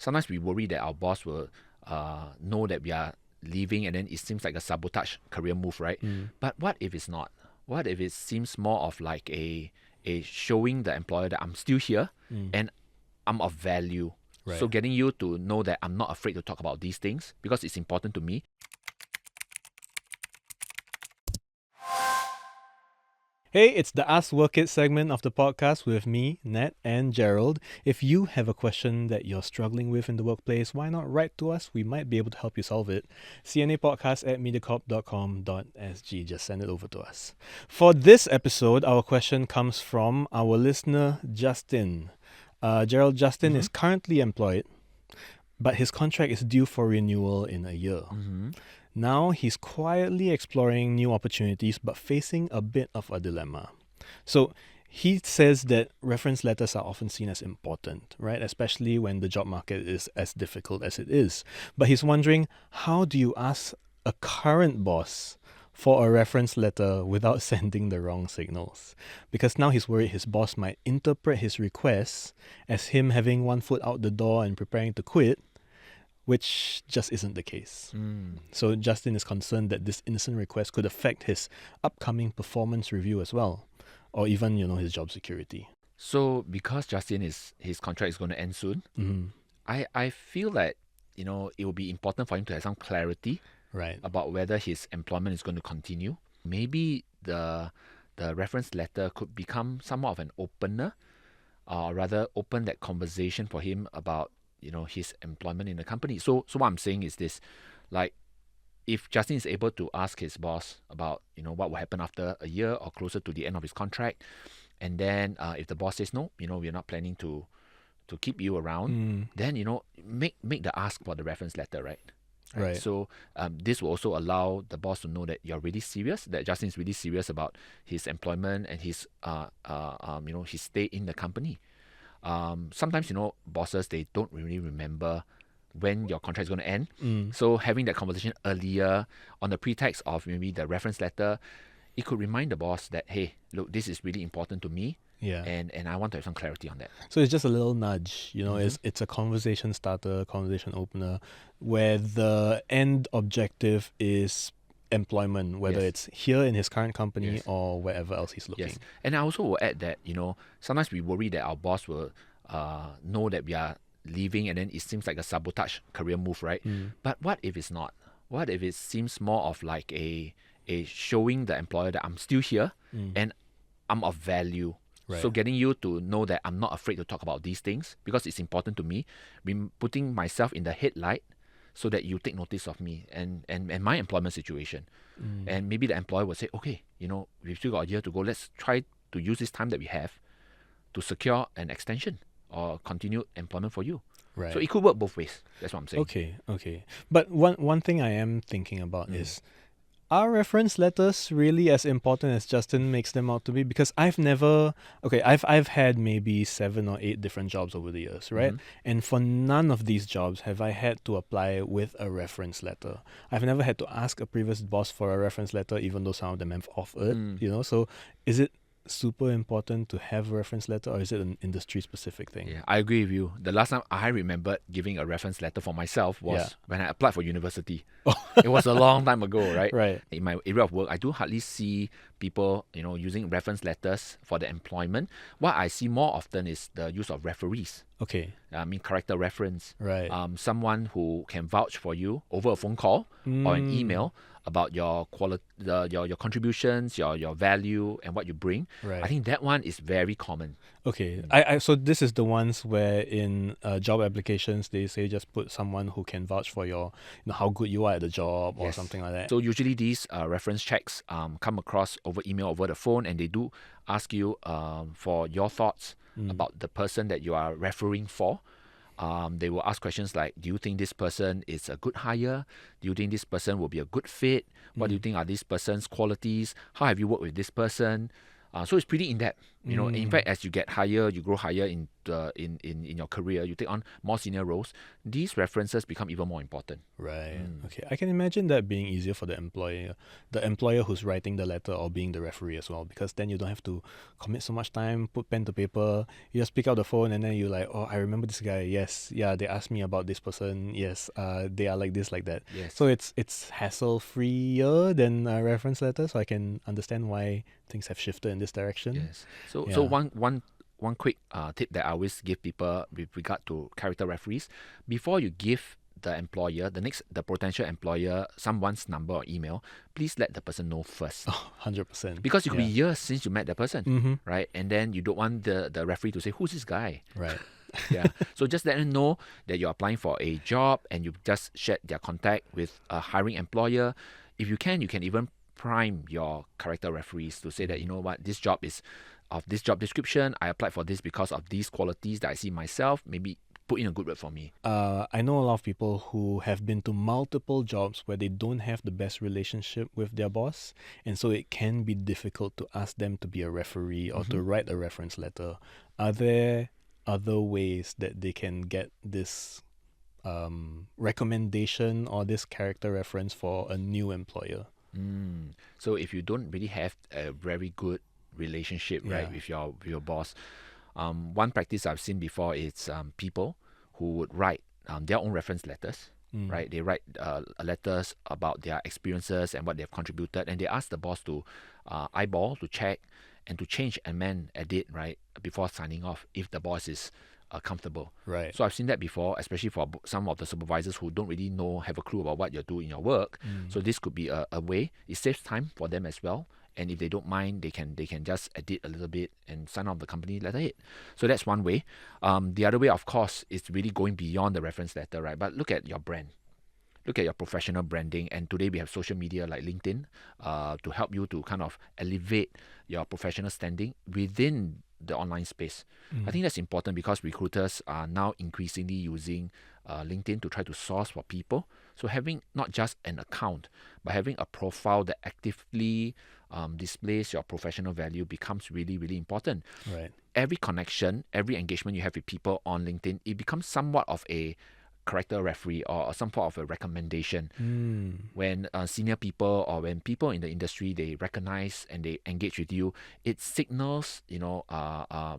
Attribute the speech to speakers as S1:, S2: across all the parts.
S1: sometimes we worry that our boss will know that we are leaving, and then it seems like a sabotage career move, right? But what if it's not? What if it seems more of like a showing the employer that I'm still here and I'm of value.
S2: Right.
S1: So getting you to know that I'm not afraid to talk about these things because it's important to me.
S2: Hey, it's the Ask Work It segment of the podcast with me, Nat, and Gerald. If you have a question that you're struggling with in the workplace, why not write to us? We might be able to help you solve it. cnapodcast@mediacorp.com.sg. Just send it over to us. For this episode, our question comes from our listener, Justin. Gerald, Justin is currently employed, but his contract is due for renewal in a year. Now he's quietly exploring new opportunities but facing a bit of a dilemma. So he says that reference letters are often seen as important, right? Especially when the job market is as difficult as it is. But he's wondering, how do you ask a current boss for a reference letter without sending the wrong signals? Because now he's worried his boss might interpret his requests as him having one foot out the door and preparing to quit, which just isn't the case. So Justin is concerned that this innocent request could affect his upcoming performance review as well, or even, his job security.
S1: So because his contract is going to end soon, I feel that, it will be important for him to have some clarity about whether his employment is going to continue. Maybe the reference letter could become somewhat of an opener, or rather open that conversation for him about his employment in the company. So what I'm saying is this, like, if Justin is able to ask his boss about, what will happen after a year or closer to the end of his contract, and then if the boss says no, we're not planning to keep you around, then, make the ask for the reference letter, right?
S2: Right.
S1: So this will also allow the boss to know that you're really serious, that Justin is really serious about his employment and his his stay in the company. Sometimes, bosses, they don't really remember when your contract is going to end. So having that conversation earlier on the pretext of maybe the reference letter, it could remind the boss that, hey, look, this is really important to me. And I want to have some clarity on that.
S2: So it's just a little nudge, it's a conversation starter, conversation opener, where the end objective is employment, whether it's here in his current company or wherever else he's looking.
S1: Yes. And I also will add that, sometimes we worry that our boss will know that we are leaving, and then it seems like a sabotage career move, right? But what if it's not? What if it seems more of like a showing the employer that I'm still here and I'm of value?
S2: Right.
S1: So getting you to know that I'm not afraid to talk about these things because it's important to me, putting myself in the headlight so that you take notice of me and my employment situation. And maybe the employer will say, okay, we've still got a year to go. Let's try to use this time that we have to secure an extension or continued employment for you.
S2: Right.
S1: So it could work both ways. That's what I'm saying.
S2: Okay. But one thing I am thinking about is, are reference letters really as important as Justin makes them out to be? Because I've had maybe 7 or 8 different jobs over the years, right? And for none of these jobs have I had to apply with a reference letter. I've never had to ask a previous boss for a reference letter, even though some of them have offered, So is it super important to have a reference letter, or is it an industry specific thing?
S1: Yeah, I agree with you. The last time I remembered giving a reference letter for myself was when I applied for university. It was a long time ago, right?
S2: Right.
S1: In my area of work, I do hardly see people, using reference letters for their employment. What I see more often is the use of referees.
S2: Okay.
S1: Character reference.
S2: Right.
S1: Someone who can vouch for you over a phone call or an email about your quality, your contributions, your value, and what you bring.
S2: Right.
S1: I think that one is very common.
S2: Okay. So this is the ones where in job applications they say just put someone who can vouch for your, how good you are at the job or something like that.
S1: So usually these reference checks come across over email, over the phone, and they do ask you for your thoughts about the person that you are referring for. They will ask questions like, do you think this person is a good hire? Do you think this person will be a good fit? What do you think are this person's qualities? How have you worked with this person? So it's pretty in-depth. You know, in fact, as you get higher, you grow higher in your career, you take on more senior roles, these references become even more important.
S2: Right. Okay. I can imagine that being easier for the employer who's writing the letter or being the referee as well, because then you don't have to commit so much time, put pen to paper. You just pick out the phone and then you're like, oh, I remember this guy. Yes. Yeah, they asked me about this person. Yes. They are like this, like that.
S1: Yes.
S2: So it's hassle-freer than a reference letter. So I can understand why things have shifted in this direction.
S1: Yes. So one quick tip that I always give people with regard to character referees: before you give the employer, the potential employer, someone's number or email, please let the person know first.
S2: 100%.
S1: Because it could be years since you met the person, right? And then you don't want the referee to say, who's this guy?
S2: Right.
S1: Yeah. So just let them know that you're applying for a job and you've just shared their contact with a hiring employer. If you can even prime your character referees to say that, you know what, this job is of this job description. I applied for this because of these qualities that I see myself. Maybe put in a good word for me.
S2: I know a lot of people who have been to multiple jobs where they don't have the best relationship with their boss, and so it can be difficult to ask them to be a referee or to write a reference letter. Are there other ways that they can get this recommendation or this character reference for a new employer?
S1: So if you don't really have a very good relationship, right, with your boss, one practice I've seen before is people who would write their own reference letters, right? They write letters about their experiences and what they've contributed, and they ask the boss to eyeball, to check, and to change, amend, edit, right, before signing off if the boss is comfortable.
S2: Right.
S1: So I've seen that before, especially for some of the supervisors who don't really have a clue about what you're doing in your work. So this could be a way. It saves time for them as well. And if they don't mind, they can just edit a little bit and sign off the company letterhead. So that's one way. The other way, of course, is really going beyond the reference letter, right? But look at your brand. Look at your professional branding. And today we have social media like LinkedIn to help you to kind of elevate your professional standing within the online space. I think that's important because recruiters are now increasingly using LinkedIn to try to source for people. So having not just an account, but having a profile that actively displays your professional value becomes really, really important.
S2: Right.
S1: Every connection, every engagement you have with people on LinkedIn, it becomes somewhat of a character referee or some form of a recommendation. When senior people or when people in the industry, they recognize and they engage with you, it signals,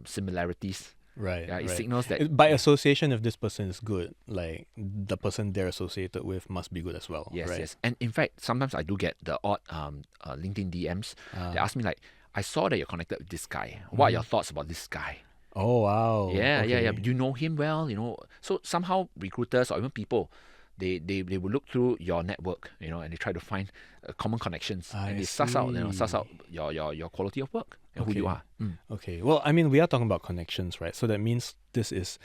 S1: similarities.
S2: Right.
S1: Yeah, it signals that
S2: by association, if this person is good, like the person they're associated with must be good as well.
S1: Yes,
S2: right?
S1: yes. And in fact, sometimes I do get the odd LinkedIn DMs. They ask me like, I saw that you're connected with this guy. What are your thoughts about this guy?
S2: Oh, wow.
S1: Yeah.
S2: Okay.
S1: Do you know him well? So somehow recruiters or even people, they will look through your network, and they try to find common connections, and they suss out your quality of work and who you are.
S2: Okay. Well, I mean, we are talking about connections, right? So that means this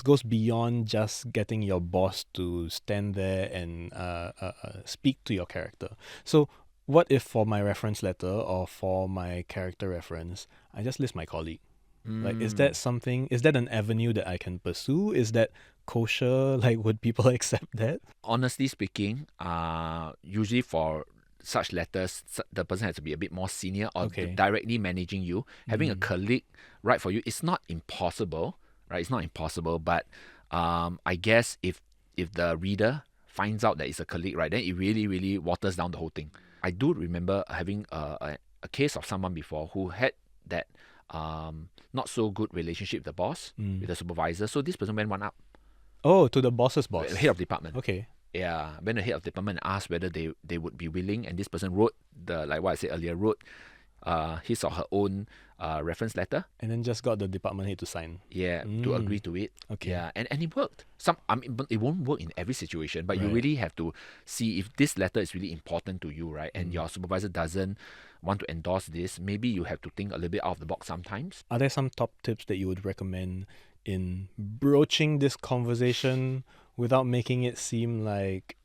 S2: goes beyond just getting your boss to stand there and speak to your character. So what if for my reference letter or for my character reference, I just list my colleague? Like, is that an avenue that I can pursue? Is that kosher? Like, would people accept that?
S1: Honestly speaking, usually for such letters, the person has to be a bit more senior or directly managing you. Having a colleague write for you, it's not impossible, right? It's not impossible, but I guess if the reader finds out that it's a colleague, right, then it really, really waters down the whole thing. I do remember having a case of someone before who had that not so good relationship with the boss, with the supervisor. So this person went one up.
S2: Oh, to the boss's boss.
S1: Head of department.
S2: Okay.
S1: Yeah. Went the head of department and asked whether they would be willing, and this person wrote like what I said earlier, wrote his or her own reference letter.
S2: And then just got the department head to sign.
S1: Yeah, to agree to it.
S2: Okay.
S1: Yeah, and it worked. It won't work in every situation, but you really have to see if this letter is really important to you, right? And your supervisor doesn't want to endorse this. Maybe you have to think a little bit out of the box sometimes.
S2: Are there some top tips that you would recommend in broaching this conversation without making it seem like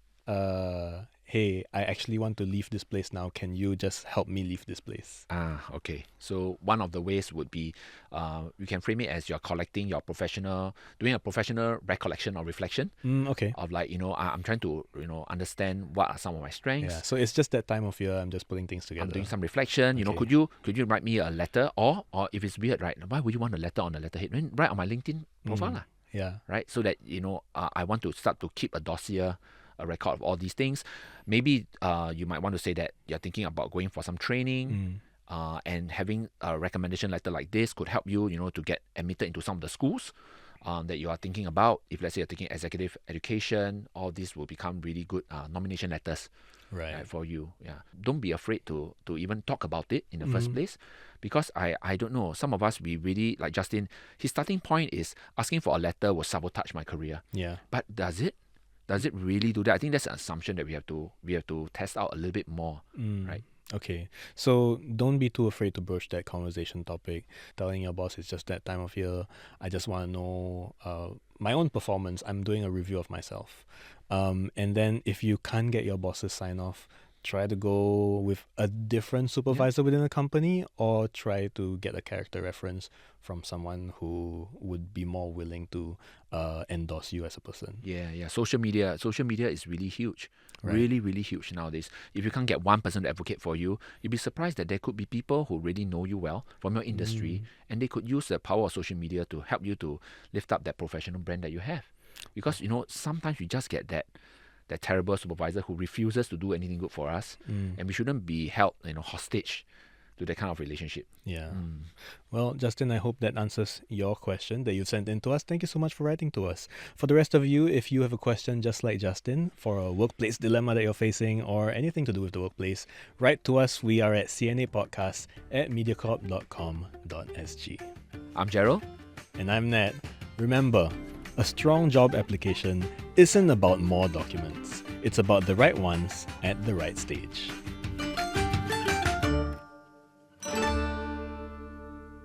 S2: hey, I actually want to leave this place now. Can you just help me leave this place?
S1: Okay. So one of the ways would be, you can frame it as you're collecting your doing a professional recollection or reflection.
S2: Okay.
S1: Of like, I'm trying to, understand what are some of my strengths.
S2: Yeah. So it's just that time of year. I'm just putting things together.
S1: I'm doing some reflection.
S2: Okay.
S1: Could you write me a letter, or if it's weird, right? Why would you want a letter on the letterhead? Write on my LinkedIn profile,
S2: Yeah.
S1: right? So that I want to start to keep a dossier, a record of all these things. Maybe you might want to say that you're thinking about going for some training, and having a recommendation letter like this could help you, to get admitted into some of the schools that you are thinking about. If let's say you're taking executive education, all these will become really good nomination letters.
S2: Right.
S1: For you. Yeah. Don't be afraid to even talk about it in the first place, because I don't know, some of us, we really, like Justin, his starting point is asking for a letter will sabotage my career.
S2: Yeah.
S1: But does it really do that? I think that's an assumption that we have to test out a little bit more, right?
S2: Okay, so don't be too afraid to broach that conversation topic. Telling your boss it's just that time of year. I just want to know my own performance. I'm doing a review of myself. And then if you can't get your boss's sign off, try to go with a different supervisor within the company, or try to get a character reference from someone who would be more willing to endorse you as a person.
S1: Yeah. Social media is really huge. Right. Really, really huge nowadays. If you can't get one person to advocate for you, you'd be surprised that there could be people who really know you well from your industry, and they could use the power of social media to help you to lift up that professional brand that you have. Because, sometimes we just get that terrible supervisor who refuses to do anything good for us, and we shouldn't be held, hostage to that kind of relationship.
S2: Yeah. Well, Justin, I hope that answers your question that you sent in to us. Thank you so much for writing to us. For the rest of you, if you have a question just like Justin for a workplace dilemma that you're facing or anything to do with the workplace, write to us. We are at cnapodcast@mediacorp.com.sg.
S1: I'm Gerald.
S2: And I'm Nat. Remember, a strong job application isn't about more documents. It's about the right ones at the right stage.